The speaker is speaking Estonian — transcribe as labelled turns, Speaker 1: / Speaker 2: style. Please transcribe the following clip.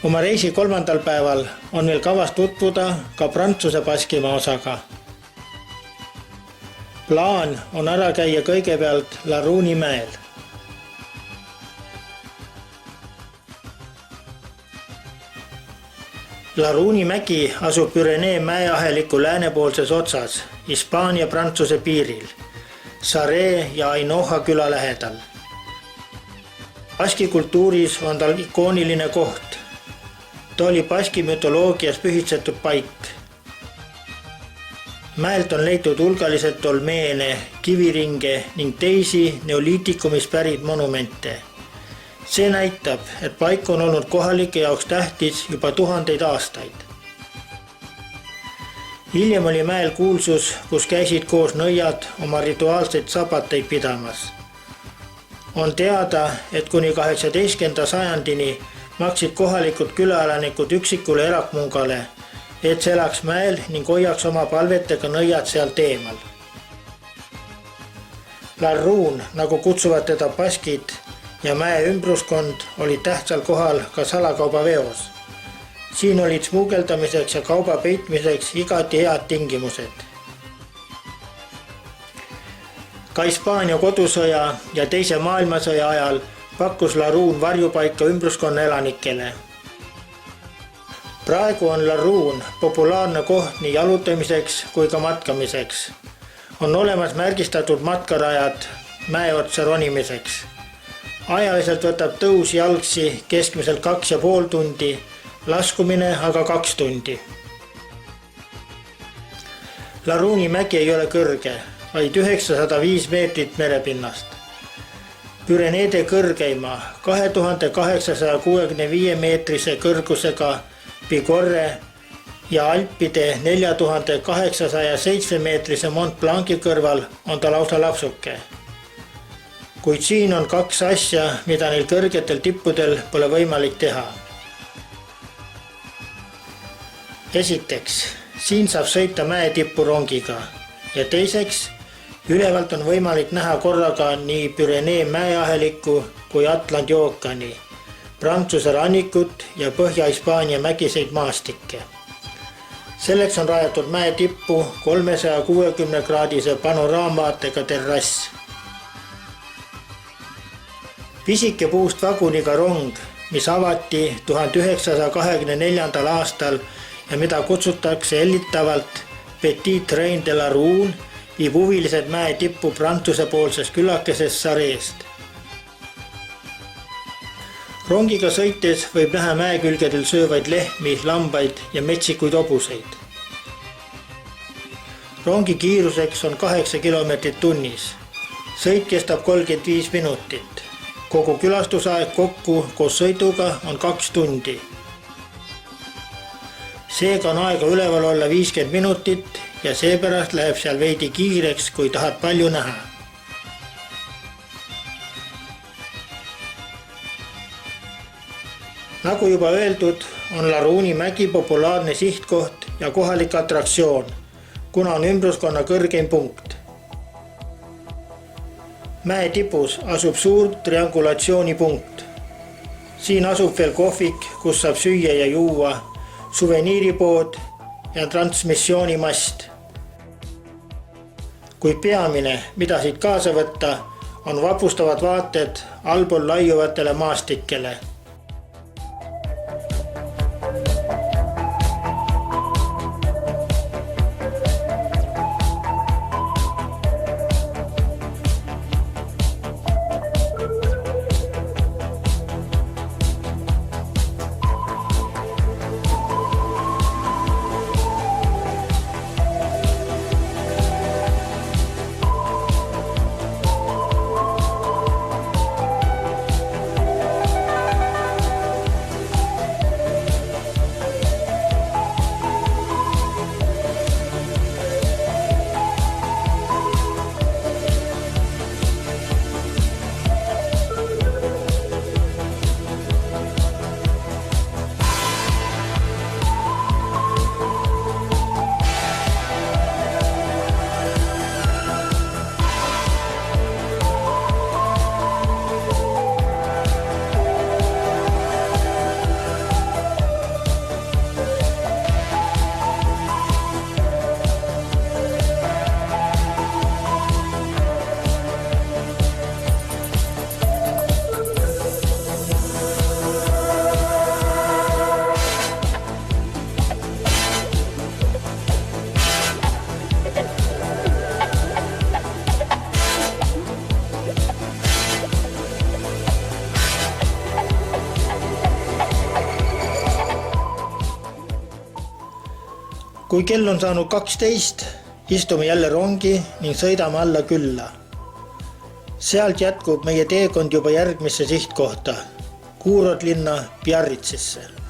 Speaker 1: Oma reisi 3. päeval on meil kavas tutvuda ka Prantsuse Baskimaa osaga. Plaan on ära käia kõigepealt Laruuni mäel. Laruuni mägi asub Pürenee mäeaheliku läänepoolses otsas Hispaania-Prantsuse piiril, Sarre ja Ainoha küla lähedal. Baski kultuuris on tal ikooniline koht. Ta oli baski mütoloogias pühitsetud paik. Mäelt on leitud hulgaliselt dolmeene, kiviringe ning teisi neoliitikumist pärit monumente. See näitab, et paik on olnud kohalike jaoks tähtis juba tuhandeid aastaid. Hiljem oli mäel kuulsus, kus käisid koos nõiad oma rituaalseid sabateid pidamas. On teada, et kuni 18. sajandini maksid kohalikud külaelanikud üksikule erakmungale, et see elaks mäel ning hoiaks oma palvetega nõiad sealt eemal. Laruun, nagu kutsuvad teda baskid, ja mäe ümbruskond olid tähtsal kohal ka salakaubaveos. Siin olid smugeldamiseks ja kauba peitmiseks igati head tingimused. Ka Hispaania kodusõja ja teise maailmasõja ajal pakkus Laruun varjupaika ümbruskonna elanikele. Praegu on Laruun populaarne koht nii jalutamiseks kui ka matkamiseks. On olemas märgistatud matkarajad mäeotsa ronimiseks. Ajaliselt võtab tõus jalgsi keskmiselt 2,5 tundi, laskumine aga 2 tundi. Laruuni mägi ei ole kõrge, vaid 905 meetrit merepinnast. Püreneede kõrgeima 2865 meetrise kõrgusega Bigorre ja Alpide 4807 meetrise Mont Blanci kõrval on ta lausa lapsuke. Kuid siin on 2 asja, mida neil kõrgetel tippudel pole võimalik teha. Esiteks, siin saab sõita mäetippu rongiga ja teiseks, ülevalt on võimalik näha korraga nii Pürenee mäeahelikku kui Atlandi ookeani, Prantsuse rannikut ja Põhja-Hispaania mägiseid maastikke. Selleks on rajatud mäetippu 360-kraadise panoraamvaatega terrass. Pisike puust vaguniga rong, mis avati 1924. aastal ja mida kutsutakse hellitavalt Petit Train de Laruun, viib huvilised mäetippu Prantsuse poolsest külakesest Sarreest. Rongiga sõites võib näha mäekülgedel söövaid lehmi, lambaid ja metsikuid hobuseid. Rongi kiiruseks on 8 kilomeetrit tunnis. Sõit kestab 35 minutit. Kogu külastusaeg kokku koos sõiduga on 2 tundi. Seega on aega üleval olla 50 minutit ja seepärast läheb seal veidi kiireks, kui tahad palju näha. Nagu juba öeldud, on Laruuni mägi populaarne sihtkoht ja kohalik atraktsioon, kuna on ümbruskonna kõrgeim punkt. Mäe tipus asub suur triangulatsioonipunkt. Siin asub veel kohvik, kus saab süüa ja juua, suveniiripood ja transmissioonimast. Kui peamine, mida siit kaasa võtta, on vapustavad vaated allpool laiuvatele maastikele. Kui kell on saanud 12, istume jälle rongi ning sõidame alla külla. Sealt jätkub meie teekond juba järgmisse sihtkohta, Kuurodlinna Biarritzisse.